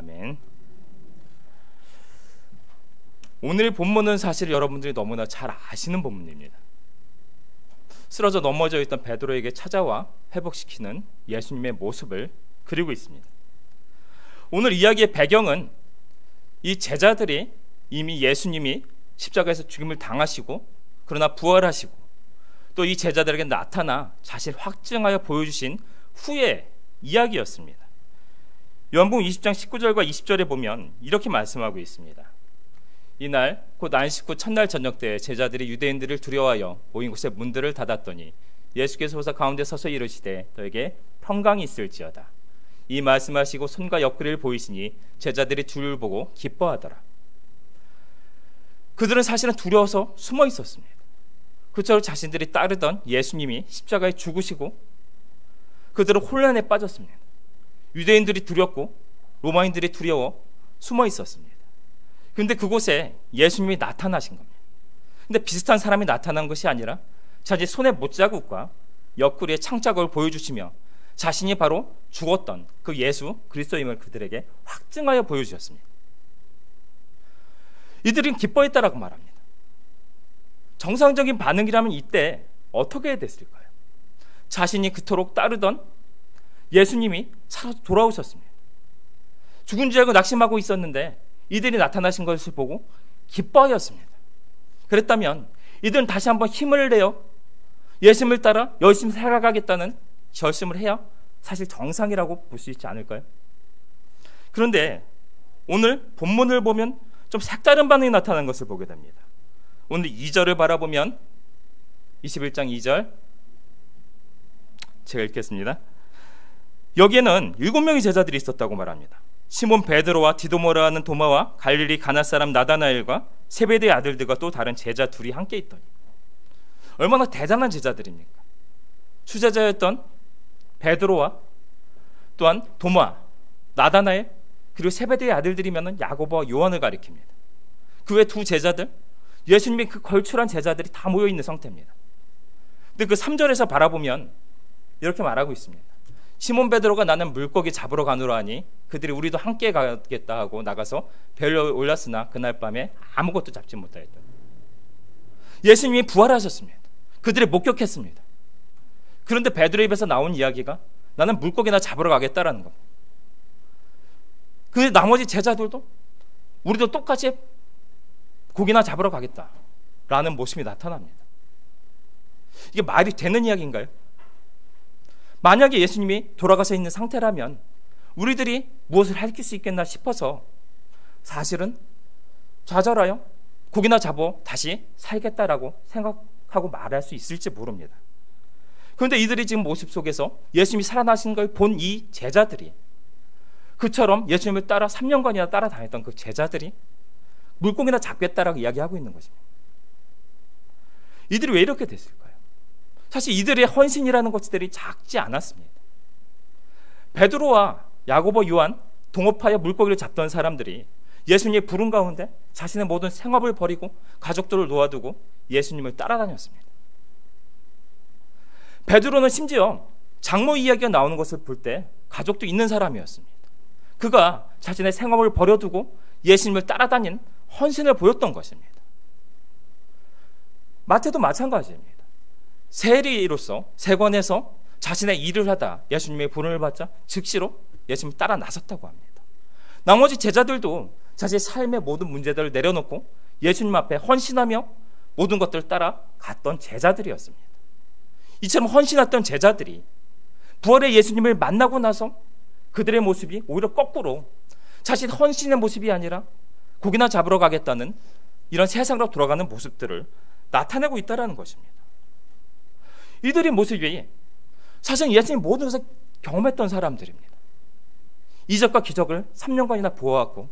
아멘. 오늘 본문은 사실 여러분들이 너무나 잘 아시는 본문입니다. 쓰러져 넘어져 있던 베드로에게 찾아와 회복시키는 예수님의 모습을 그리고 있습니다. 오늘 이야기의 배경은 이 제자들이 이미 예수님이 십자가에서 죽임을 당하시고 그러나 부활하시고 또 이 제자들에게 나타나 자신을 확증하여 보여주신 후의 이야기였습니다. 요한복음 20장 19절과 20절에 보면 이렇게 말씀하고 있습니다. 이날 곧 안식 후 첫날 저녁 때 제자들이 유대인들을 두려워하여 모인 곳에 문들을 닫았더니 예수께서 오사 가운데 서서 이르시되 너에게 평강이 있을지어다. 이 말씀하시고 손과 옆구리를 보이시니 제자들이 주를 보고 기뻐하더라. 그들은 사실은 두려워서 숨어 있었습니다. 그처럼 자신들이 따르던 예수님이 십자가에 죽으시고 그들은 혼란에 빠졌습니다. 유대인들이 두렵고 로마인들이 두려워 숨어 있었습니다. 그런데 그곳에 예수님이 나타나신 겁니다. 근데 비슷한 사람이 나타난 것이 아니라 자기 손의 못자국과 옆구리의 창자국을 보여주시며 자신이 바로 죽었던 그 예수 그리스도임을 그들에게 확증하여 보여주셨습니다. 이들은 기뻐했다라고 말합니다. 정상적인 반응이라면 이때 어떻게 해야 됐을까요? 자신이 그토록 따르던 예수님이 살아서 돌아오셨습니다. 죽은 줄 알고 낙심하고 있었는데 이들이 나타나신 것을 보고 기뻐하였습니다. 그랬다면 이들은 다시 한번 힘을 내어 예수님을 따라 열심히 살아가겠다는 결심을 해야 사실 정상이라고 볼 수 있지 않을까요? 그런데 오늘 본문을 보면 좀 색다른 반응이 나타나는 것을 보게 됩니다. 오늘 2절을 바라보면 21장 2절 제가 읽겠습니다. 여기에는 7명의 제자들이 있었다고 말합니다. 시몬 베드로와 디도모라 하는 도마와 갈릴리 가나 사람 나다나엘과 세베대의 아들들과 또 다른 제자 둘이 함께 있더니 얼마나 대단한 제자들입니까? 수제자였던 베드로와 또한 도마, 나다나엘 그리고 세베대의 아들들이면 야고보와 요한을 가리킵니다. 그 외 두 제자들 예수님의 그 걸출한 제자들이 다 모여있는 상태입니다. 근데 그 3절에서 바라보면 이렇게 말하고 있습니다. 시몬 베드로가 나는 물고기 잡으러 가노라 하니 그들이 우리도 함께 가겠다 하고 나가서 배를 올랐으나 그날 밤에 아무것도 잡지 못하였다. 예수님이 부활하셨습니다. 그들이 목격했습니다. 그런데 베드로 입에서 나온 이야기가 나는 물고기나 잡으러 가겠다라는 겁니다. 그 나머지 제자들도 우리도 똑같이 고기나 잡으러 가겠다라는 모습이 나타납니다. 이게 말이 되는 이야기인가요? 만약에 예수님이 돌아가서 있는 상태라면 우리들이 무엇을 할 수 있겠나 싶어서 사실은 좌절하여 고기나 잡어 다시 살겠다라고 생각하고 말할 수 있을지 모릅니다. 그런데 이들이 지금 모습 속에서 예수님이 살아나신 걸 본 이 제자들이 그처럼 예수님을 따라 3년간이나 따라다녔던 그 제자들이 물고기나 잡겠다라고 이야기하고 있는 것입니다. 이들이 왜 이렇게 됐을까요? 사실 이들의 헌신이라는 것들이 작지 않았습니다. 베드로와 야고보, 요한, 동업하여 물고기를 잡던 사람들이 예수님의 부름 가운데 자신의 모든 생업을 버리고 가족들을 놓아두고 예수님을 따라다녔습니다. 베드로는 심지어 장모 이야기가 나오는 것을 볼 때 가족도 있는 사람이었습니다. 그가 자신의 생업을 버려두고 예수님을 따라다닌 헌신을 보였던 것입니다. 마태도 마찬가지입니다. 세리로서 세관에서 자신의 일을 하다 예수님의 부름을 받자 즉시로 예수님을 따라 나섰다고 합니다. 나머지 제자들도 자신의 삶의 모든 문제들을 내려놓고 예수님 앞에 헌신하며 모든 것들을 따라 갔던 제자들이었습니다. 이처럼 헌신했던 제자들이 부활의 예수님을 만나고 나서 그들의 모습이 오히려 거꾸로 자신 헌신의 모습이 아니라 고기나 잡으러 가겠다는 이런 세상으로 돌아가는 모습들을 나타내고 있다는 것입니다. 이들의 모습이 사실 예수님 모든 것을 경험했던 사람들입니다. 이적과 기적을 3년간이나 보아왔고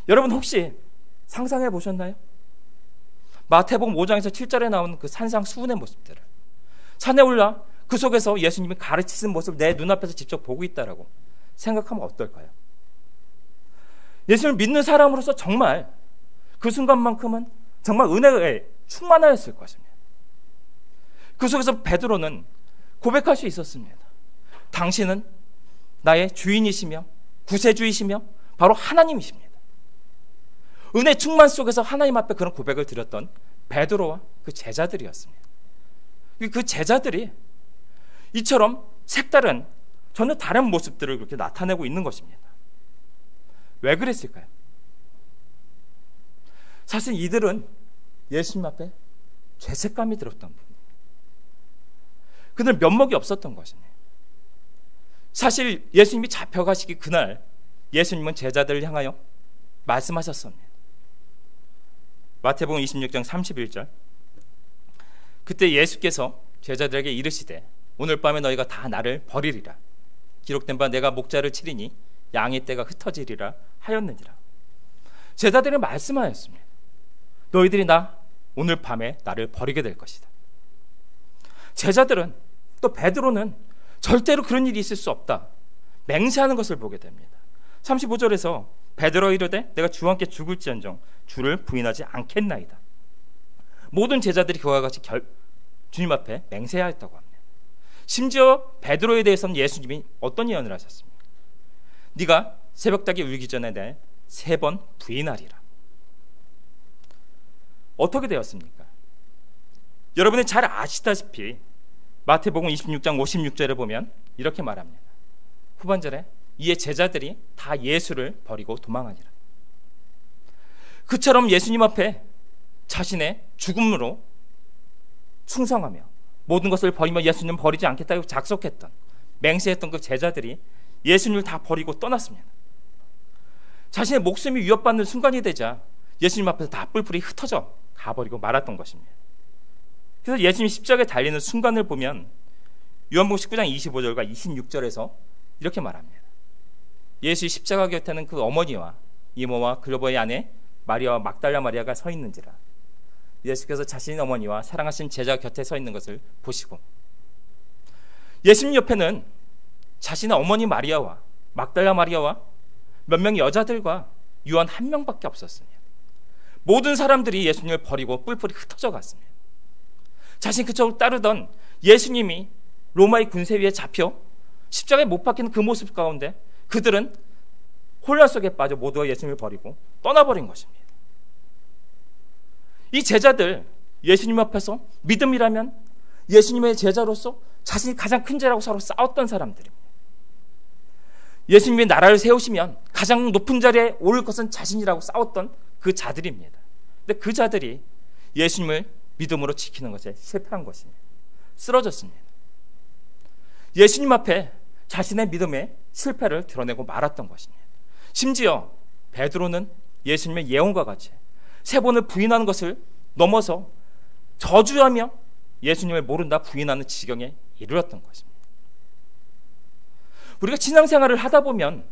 여러분 혹시 상상해 보셨나요? 마태복음 5장에서 7절에 나오는 그 산상 수훈의 모습들을 산에 올라 그 속에서 예수님이 가르치신 모습을 내 눈앞에서 직접 보고 있다라고 생각하면 어떨까요? 예수님을 믿는 사람으로서 정말 그 순간만큼은 정말 은혜에 충만하였을 것입니다. 그 속에서 베드로는 고백할 수 있었습니다. 당신은 나의 주인이시며 구세주이시며 바로 하나님이십니다. 은혜 충만 속에서 하나님 앞에 그런 고백을 드렸던 베드로와 그 제자들이었습니다. 그 제자들이 이처럼 색다른 전혀 다른 모습들을 그렇게 나타내고 있는 것입니다. 왜 그랬을까요? 사실 이들은 예수님 앞에 죄책감이 들었던 겁니다. 그들은 면목이 없었던 것입니다. 사실 예수님이 잡혀가시기 그날 예수님은 제자들을 향하여 말씀하셨습니다. 마태복음 26장 31절, 그때 예수께서 제자들에게 이르시되 오늘 밤에 너희가 다 나를 버리리라. 기록된 바 내가 목자를 치리니 양의 떼가 흩어지리라 하였느니라. 제자들이 말씀하였습니다. 너희들이 오늘 밤에 나를 버리게 될 것이다. 제자들은, 또 베드로는 절대로 그런 일이 있을 수 없다 맹세하는 것을 보게 됩니다. 35절에서 베드로 이르되 내가 주와 함께 죽을지언정 주를 부인하지 않겠나이다. 모든 제자들이 그와 같이 주님 앞에 맹세하였다고 합니다. 심지어 베드로에 대해서는 예수님이 어떤 예언을 하셨습니까? 네가 새벽닭이 울기 전에 내 3번 부인하리라. 어떻게 되었습니까? 여러분이 잘 아시다시피 마태복음 26장 56절에 보면 이렇게 말합니다. 후반절에 이에 제자들이 다 예수를 버리고 도망하니라. 그처럼 예수님 앞에 자신의 죽음으로 충성하며 모든 것을 버리며 예수님 버리지 않겠다고 작속했던, 맹세했던 그 제자들이 예수님을 다 버리고 떠났습니다. 자신의 목숨이 위협받는 순간이 되자 예수님 앞에서 다 뿔뿔이 흩어져 가버리고 말았던 것입니다. 그래서 예수님이 십자가에 달리는 순간을 보면 요한복음 19장 25절과 26절에서 이렇게 말합니다. 예수의 십자가 곁에는 그 어머니와 이모와 글로버의 아내 마리아와 막달라 마리아가 서 있는지라. 예수께서 자신의 어머니와 사랑하신 제자 곁에 서 있는 것을 보시고, 예수님 옆에는 자신의 어머니 마리아와 막달라 마리아와 몇 명의 여자들과 요한 한 명밖에 없었습니다. 모든 사람들이 예수님을 버리고 뿔뿔이 흩어져 갔습니다. 자신 그쪽을 따르던 예수님이 로마의 군세 위에 잡혀 십자가에 못 박히는 그 모습 가운데 그들은 혼란 속에 빠져 모두가 예수님을 버리고 떠나버린 것입니다. 이 제자들, 예수님 앞에서 믿음이라면 예수님의 제자로서 자신이 가장 큰 죄라고 서로 싸웠던 사람들입니다. 예수님이 나라를 세우시면 가장 높은 자리에 오를 것은 자신이라고 싸웠던 그 자들입니다. 근데 그 자들이 예수님을 믿음으로 지키는 것에 실패한 것입니다. 쓰러졌습니다. 예수님 앞에 자신의 믿음의 실패를 드러내고 말았던 것입니다. 심지어 베드로는 예수님의 예언과 같이 3번을 부인하는 것을 넘어서 저주하며 예수님을 모른다 부인하는 지경에 이르렀던 것입니다. 우리가 신앙생활을 하다 보면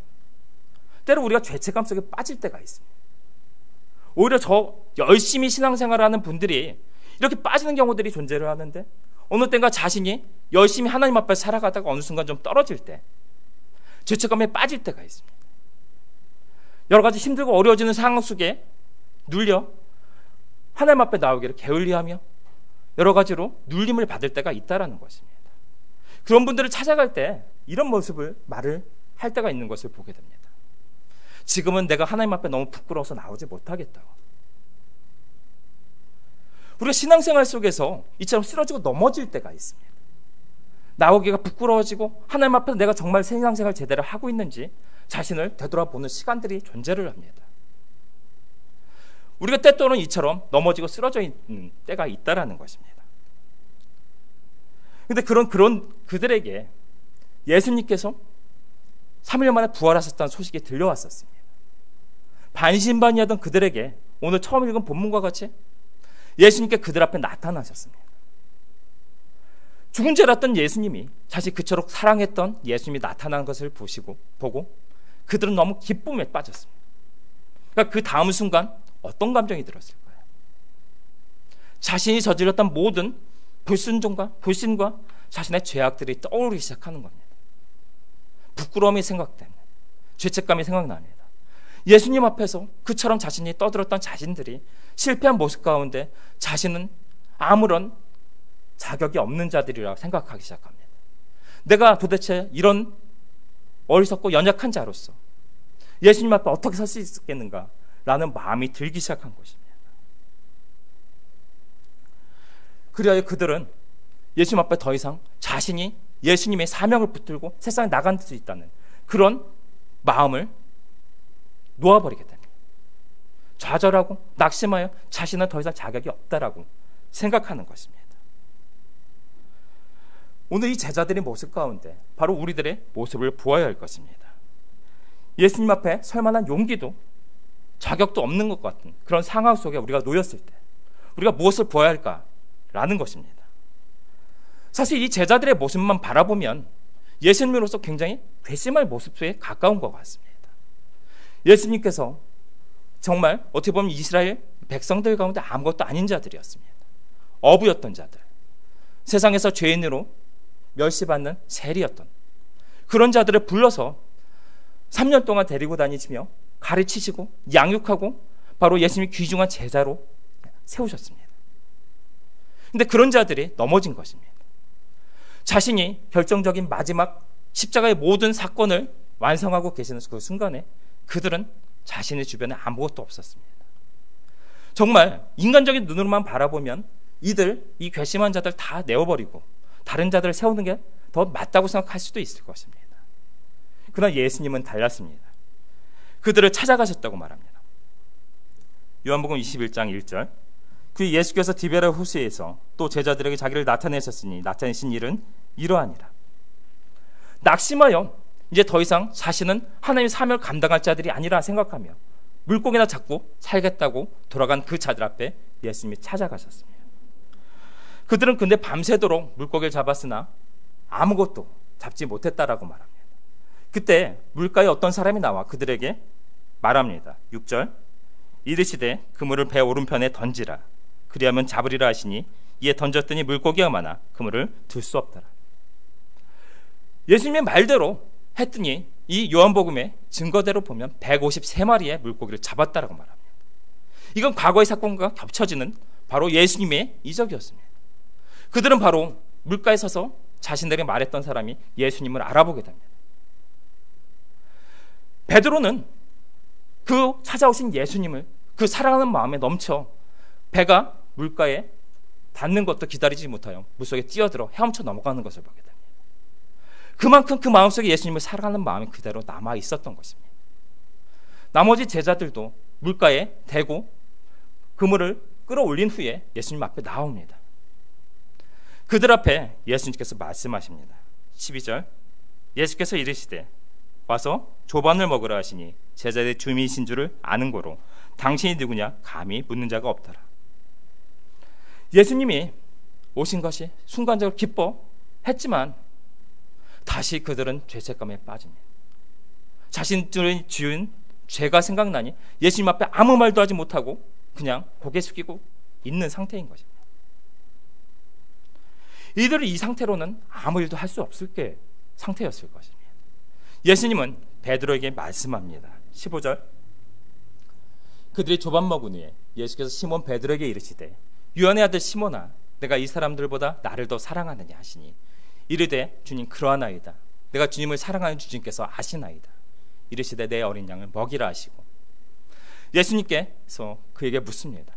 때로 우리가 죄책감 속에 빠질 때가 있습니다. 오히려 열심히 신앙생활하는 분들이 이렇게 빠지는 경우들이 존재를 하는데, 어느 때인가 자신이 열심히 하나님 앞에 살아가다가 어느 순간 좀 떨어질 때 죄책감에 빠질 때가 있습니다. 여러 가지 힘들고 어려워지는 상황 속에 눌려 하나님 앞에 나오기를 게을리하며 여러 가지로 눌림을 받을 때가 있다라는 것입니다. 그런 분들을 찾아갈 때 이런 모습을 말을 할 때가 있는 것을 보게 됩니다. 지금은 내가 하나님 앞에 너무 부끄러워서 나오지 못하겠다고. 우리가 신앙생활 속에서 이처럼 쓰러지고 넘어질 때가 있습니다. 나오기가 부끄러워지고 하나님 앞에서 내가 정말 신앙생활 제대로 하고 있는지 자신을 되돌아보는 시간들이 존재를 합니다. 우리가 때때로는 이처럼 넘어지고 쓰러져 있는 때가 있다라는 것입니다. 그런데 그런 그들에게 예수님께서 3일 만에 부활하셨다는 소식이 들려왔었습니다. 반신반의하던 그들에게 오늘 처음 읽은 본문과 같이 예수님께 그들 앞에 나타나셨습니다. 죽은 죄를 았던 예수님이 자신 그처럼 사랑했던 예수님이 나타난 것을 보고 그들은 너무 기쁨에 빠졌습니다. 그러니까 그 다음 순간 어떤 감정이 들었을 거예요? 자신이 저질렀던 모든 불순종과 불신과 자신의 죄악들이 떠오르기 시작하는 겁니다. 부끄러움이 생각됩니다. 죄책감이 생각납니다. 예수님 앞에서 그처럼 자신이 떠들었던 자신들이 실패한 모습 가운데 자신은 아무런 자격이 없는 자들이라고 생각하기 시작합니다. 내가 도대체 이런 어리석고 연약한 자로서 예수님 앞에 어떻게 설 수 있겠는가 라는 마음이 들기 시작한 것입니다. 그리하여 그들은 예수님 앞에 더 이상 자신이 예수님의 사명을 붙들고 세상에 나갈 수 있다는 그런 마음을 놓아버리게 됩니다. 좌절하고 낙심하여 자신은 더 이상 자격이 없다라고 생각하는 것입니다. 오늘 이 제자들의 모습 가운데 바로 우리들의 모습을 보아야 할 것입니다. 예수님 앞에 설 만한 용기도 자격도 없는 것 같은 그런 상황 속에 우리가 놓였을 때 우리가 무엇을 보아야 할까라는 것입니다. 사실 이 제자들의 모습만 바라보면 예수님으로서 굉장히 괘씸할 모습에 가까운 것 같습니다. 예수님께서 정말 어떻게 보면 이스라엘 백성들 가운데 아무것도 아닌 자들이었습니다. 어부였던 자들, 세상에서 죄인으로 멸시받는 세리였던 그런 자들을 불러서 3년 동안 데리고 다니시며 가르치시고 양육하고 바로 예수님이 귀중한 제자로 세우셨습니다. 그런데 그런 자들이 넘어진 것입니다. 자신이 결정적인 마지막 십자가의 모든 사건을 완성하고 계시는 그 순간에 그들은 자신의 주변에 아무것도 없었습니다. 정말 인간적인 눈으로만 바라보면 이 괘씸한 자들 다 내어버리고 다른 자들을 세우는 게 더 맞다고 생각할 수도 있을 것입니다. 그러나 예수님은 달랐습니다. 그들을 찾아가셨다고 말합니다. 요한복음 21장 1절 그 예수께서 디베랴 호수에서 또 제자들에게 자기를 나타내셨으니 나타내신 일은 이러하니라. 낙심하여 이제 더 이상 자신은 하나님의 사명을 감당할 자들이 아니라 생각하며 물고기나 잡고 살겠다고 돌아간 그 자들 앞에 예수님이 찾아가셨습니다. 그들은 근데 밤새도록 물고기를 잡았으나 아무것도 잡지 못했다라고 말합니다. 그때 물가에 어떤 사람이 나와 그들에게 말합니다. 6절 이르시되 그물을 배 오른편에 던지라 그리하면 잡으리라 하시니 이에 던졌더니 물고기가 많아 그물을 들 수 없더라. 예수님의 말대로 했더니 이 요한복음의 증거대로 보면 153마리의 물고기를 잡았다라고 말합니다. 이건 과거의 사건과 겹쳐지는 바로 예수님의 이적이었습니다. 그들은 바로 물가에 서서 자신들이 말했던 사람이 예수님을 알아보게 됩니다. 베드로는 그 찾아오신 예수님을 그 사랑하는 마음에 넘쳐 배가 물가에 닿는 것도 기다리지 못하여 물속에 뛰어들어 헤엄쳐 넘어가는 것을 보게 됩니다. 그만큼 그 마음속에 예수님을 사랑하는 마음이 그대로 남아 있었던 것입니다. 나머지 제자들도 물가에 대고 그물을 끌어올린 후에 예수님 앞에 나옵니다. 그들 앞에 예수님께서 말씀하십니다. 12절 예수께서 이르시되 와서 조반을 먹으라 하시니 제자들의 주민이신 줄을 아는 고로 당신이 누구냐 감히 묻는 자가 없더라. 예수님이 오신 것이 순간적으로 기뻐했지만 다시 그들은 죄책감에 빠집니다. 자신들의 지은 죄가 생각나니 예수님 앞에 아무 말도 하지 못하고 그냥 고개 숙이고 있는 상태인 것입니다. 이들은 이 상태로는 아무 일도 할 수 없을 상태였을 것입니다. 예수님은 베드로에게 말씀합니다. 15절 그들이 조반 먹은 후에 예수께서 시몬 베드로에게 이르시되 요한의 아들 시몬아 내가 이 사람들보다 나를 더 사랑하느냐 하시니 이르되 주님 그러하나이다. 내가 주님을 사랑하는 주님께서 아시나이다. 이르시되 내 어린 양을 먹이라 하시고 예수님께서 그에게 묻습니다.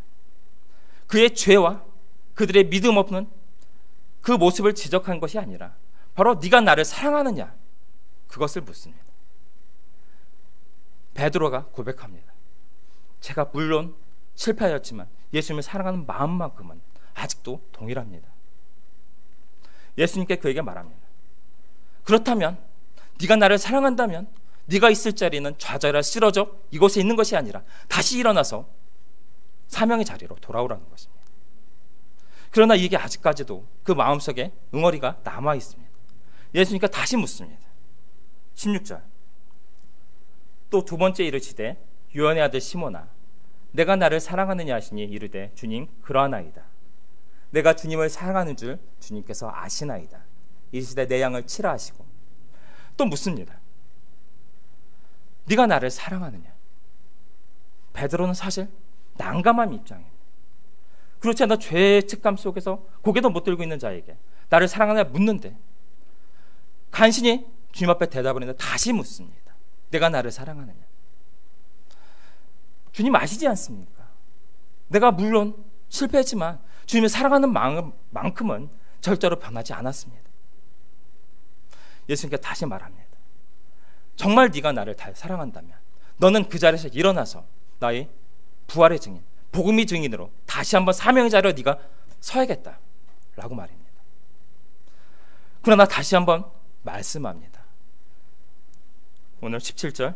그의 죄와 그들의 믿음 없는 그 모습을 지적한 것이 아니라 바로 네가 나를 사랑하느냐 그것을 묻습니다. 베드로가 고백합니다. 제가 물론 실패하였지만 예수님을 사랑하는 마음만큼은 아직도 동일합니다. 예수님께 그에게 말합니다. 그렇다면 네가 나를 사랑한다면 네가 있을 자리는 좌절하여 쓰러져 이곳에 있는 것이 아니라 다시 일어나서 사명의 자리로 돌아오라는 것입니다. 그러나 이게 아직까지도 그 마음속에 응어리가 남아 있습니다. 예수님께 다시 묻습니다. 16절 또 두 번째 이르시되 요한의 아들 시몬아 내가 나를 사랑하느냐 하시니 이르되 주님 그러하나이다. 내가 주님을 사랑하는 줄 주님께서 아시나이다. 이르시되 내 양을 치라 하시고 또 묻습니다. 네가 나를 사랑하느냐? 베드로는 사실 난감한 입장입니다. 그렇지 않아 죄책감 속에서 고개도 못 들고 있는 자에게 나를 사랑하느냐 묻는데 간신히 주님 앞에 대답을 했는데 다시 묻습니다. 내가 나를 사랑하느냐? 주님 아시지 않습니까? 내가 물론 실패했지만 주님을 사랑하는 마음만큼은 절대로 변하지 않았습니다. 예수님께서 다시 말합니다. 정말 네가 나를 다 사랑한다면 너는 그 자리에서 일어나서 나의 부활의 증인, 복음의 증인으로 다시 한번 사명의 자리로 네가 서야겠다 라고 말입니다. 그러나 다시 한번 말씀합니다. 오늘 17절,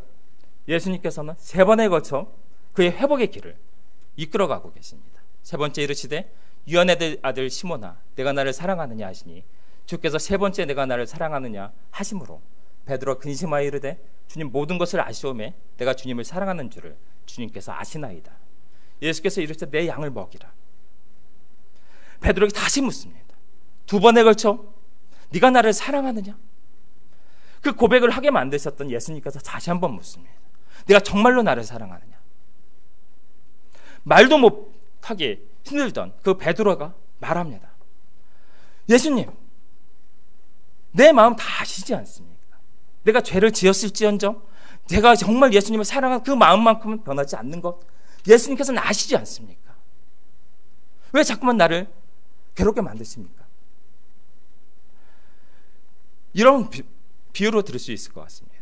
예수님께서는 3번에 걸쳐 그의 회복의 길을 이끌어가고 계십니다. 3번째 이르시되 유언의 아들 시몬아 내가 나를 사랑하느냐 하시니 주께서 3번째 내가 나를 사랑하느냐 하심으로 베드로가 근심하여 이르되 주님 모든 것을 아시오매 내가 주님을 사랑하는 줄을 주님께서 아시나이다. 예수께서 이르시되 내 양을 먹이라. 베드로에게 다시 묻습니다. 2번에 걸쳐 네가 나를 사랑하느냐? 그 고백을 하게 만드셨던 예수님께서 다시 한번 묻습니다. 네가 정말로 나를 사랑하느냐? 말도 못하기 힘들던 그 베드로가 말합니다. 예수님, 내 마음 다 아시지 않습니까? 내가 죄를 지었을지언정 제가 정말 예수님을 사랑하는 그 마음만큼은 변하지 않는 것 예수님께서는 아시지 않습니까? 왜 자꾸만 나를 괴롭게 만드십니까? 이런 비유로 들을 수 있을 것 같습니다.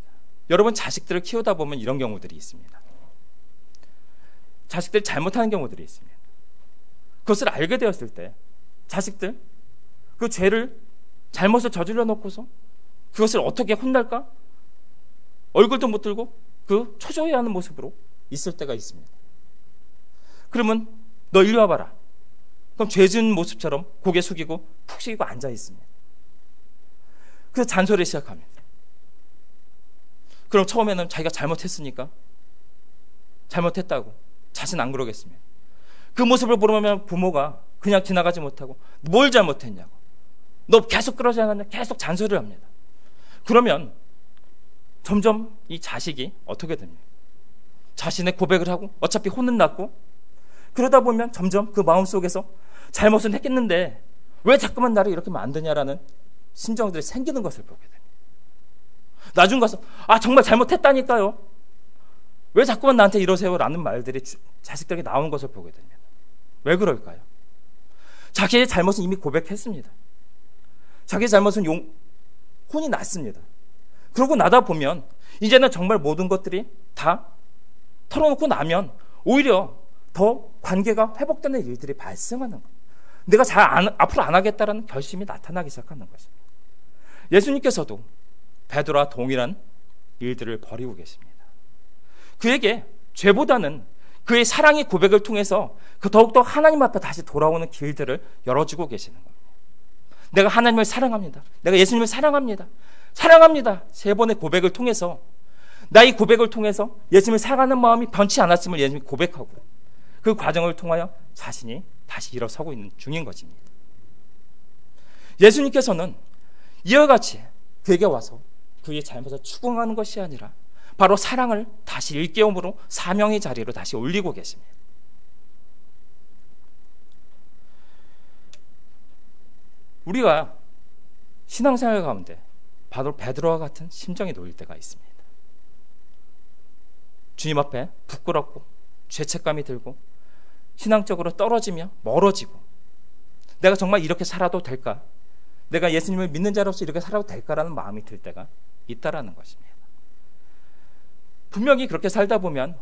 여러분 자식들을 키우다 보면 이런 경우들이 있습니다. 자식들이 잘못하는 경우들이 있습니다. 그것을 알게 되었을 때 자식들 그 죄를 잘못을 저질러 놓고서 그것을 어떻게 혼날까? 얼굴도 못 들고 그 초조해하는 모습으로 있을 때가 있습니다. 그러면 너 이리 와봐라. 그럼 죄 지은 모습처럼 고개 숙이고 푹 숙이고 앉아 있습니다. 그래서 잔소리 시작합니다. 그럼 처음에는 자기가 잘못했으니까 잘못했다고 자신 안 그러겠습니다. 그 모습을 보면 부모가 그냥 지나가지 못하고 뭘 잘못했냐고 너 계속 그러지 않았냐 계속 잔소리를 합니다. 그러면 점점 이 자식이 어떻게 됩니까? 자신의 고백을 하고 어차피 혼은 났고 그러다 보면 점점 그 마음속에서 잘못은 했겠는데 왜 자꾸만 나를 이렇게 만드냐라는 심정들이 생기는 것을 보게 됩니다. 나중 가서 정말 잘못했다니까요. 왜 자꾸만 나한테 이러세요? 라는 말들이 자식들에게 나오는 것을 보게 됩니다. 왜 그럴까요? 자기의 잘못은 이미 고백했습니다. 자기의 잘못은 혼이 났습니다. 그러고 나다 보면 이제는 정말 모든 것들이 다 털어놓고 나면 오히려 더 관계가 회복되는 일들이 발생하는 거예요. 내가 앞으로 안 하겠다라는 결심이 나타나기 시작하는 것입니다. 예수님께서도 베드로와 동일한 일들을 벌이고 계십니다. 그에게 죄보다는 그의 사랑의 고백을 통해서 더욱더 하나님 앞에 다시 돌아오는 길들을 열어주고 계시는 겁니다. 내가 하나님을 사랑합니다. 내가 예수님을 사랑합니다. 사랑합니다. 3번의 고백을 통해서 나의 고백을 통해서 예수님을 사랑하는 마음이 변치 않았음을 예수님이 고백하고 그 과정을 통하여 자신이 다시 일어서고 있는 중인 것입니다. 예수님께서는 이와 같이 그에게 와서 그의 잘못을 추궁하는 것이 아니라 바로 사랑을 다시 일깨움으로 사명의 자리로 다시 올리고 계십니다. 우리가 신앙생활 가운데 바로 베드로와 같은 심정이 놓일 때가 있습니다. 주님 앞에 부끄럽고 죄책감이 들고 신앙적으로 떨어지며 멀어지고 내가 정말 이렇게 살아도 될까? 내가 예수님을 믿는 자로서 이렇게 살아도 될까라는 마음이 들 때가 있다라는 것입니다. 분명히 그렇게 살다 보면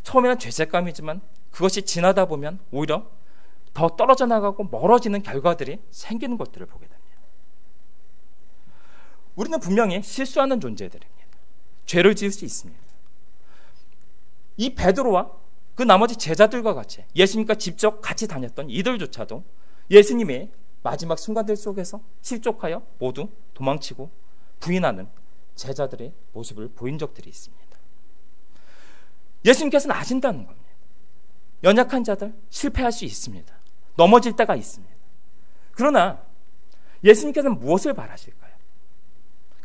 처음에는 죄책감이지만 그것이 지나다 보면 오히려 더 떨어져 나가고 멀어지는 결과들이 생기는 것들을 보게 됩니다. 우리는 분명히 실수하는 존재들입니다. 죄를 지을 수 있습니다. 이 베드로와 그 나머지 제자들과 같이 예수님과 직접 같이 다녔던 이들조차도 예수님의 마지막 순간들 속에서 실족하여 모두 도망치고 부인하는 제자들의 모습을 보인 적들이 있습니다. 예수님께서는 아신다는 겁니다. 연약한 자들 실패할 수 있습니다. 넘어질 때가 있습니다. 그러나 예수님께서는 무엇을 바라실까요?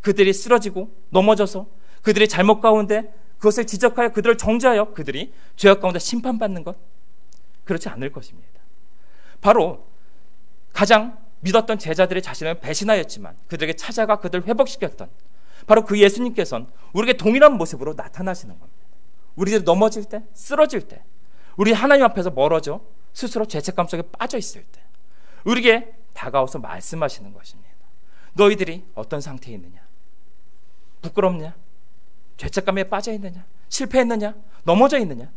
그들이 쓰러지고 넘어져서 그들의 잘못 가운데 그것을 지적하여 그들을 정죄하여 그들이 죄악 가운데 심판받는 것? 그렇지 않을 것입니다. 바로 가장 믿었던 제자들의 자신을 배신하였지만 그들에게 찾아가 그들을 회복시켰던 바로 그 예수님께서는 우리에게 동일한 모습으로 나타나시는 겁니다. 우리들이 넘어질 때, 쓰러질 때 우리 하나님 앞에서 멀어져 스스로 죄책감 속에 빠져 있을 때 우리에게 다가와서 말씀하시는 것입니다. 너희들이 어떤 상태에 있느냐? 부끄럽냐? 죄책감에 빠져 있느냐? 실패했느냐? 넘어져 있느냐?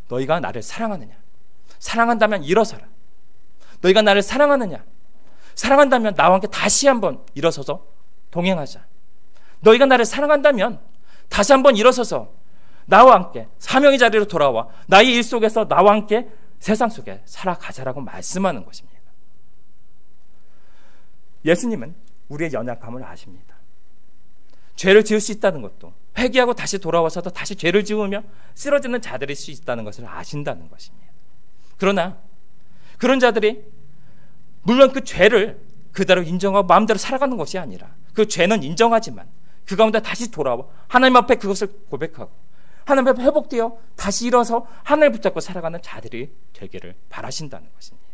너희가 나를 사랑하느냐? 사랑한다면 일어서라. 너희가 나를 사랑하느냐? 사랑한다면 나와 함께 다시 한번 일어서서 동행하자. 너희가 나를 사랑한다면 다시 한번 일어서서 나와 함께 사명의 자리로 돌아와 나의 일 속에서 나와 함께 세상 속에 살아가자라고 말씀하는 것입니다. 예수님은 우리의 연약함을 아십니다. 죄를 지을 수 있다는 것도, 회개하고 다시 돌아와서도 다시 죄를 지으며 쓰러지는 자들일 수 있다는 것을 아신다는 것입니다. 그러나 그런 자들이 물론 그 죄를 그대로 인정하고 마음대로 살아가는 것이 아니라 그 죄는 인정하지만 그 가운데 다시 돌아와 하나님 앞에 그것을 고백하고 하나님 앞에 회복되어 다시 일어서 하나님을 붙잡고 살아가는 자들이 되기를 바라신다는 것입니다.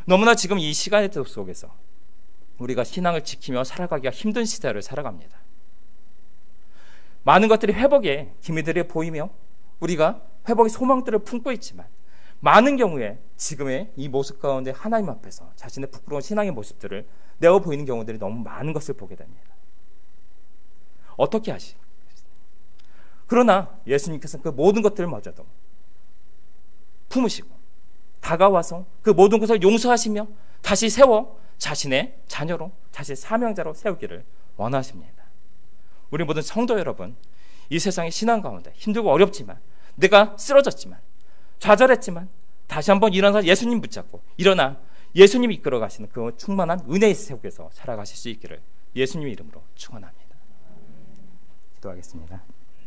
너무나 지금 이 시간의 속에서 우리가 신앙을 지키며 살아가기가 힘든 시대를 살아갑니다. 많은 것들이 회복의 기미들이 보이며 우리가 회복의 소망들을 품고 있지만 많은 경우에 지금의 이 모습 가운데 하나님 앞에서 자신의 부끄러운 신앙의 모습들을 내어 보이는 경우들이 너무 많은 것을 보게 됩니다. 어떻게 하시겠어요? 그러나 예수님께서는 그 모든 것들마저도 품으시고 다가와서 그 모든 것을 용서하시며 다시 세워 자신의 자녀로, 자신의 사명자로 세우기를 원하십니다. 우리 모든 성도 여러분, 이 세상의 신앙 가운데 힘들고 어렵지만, 내가 쓰러졌지만, 좌절했지만 다시 한번 일어나서 예수님 붙잡고 일어나 예수님이 이끌어 가시는 그 충만한 은혜의 세계에서 살아가실 수 있기를 예수님의 이름으로 축원합니다. 기도하겠습니다.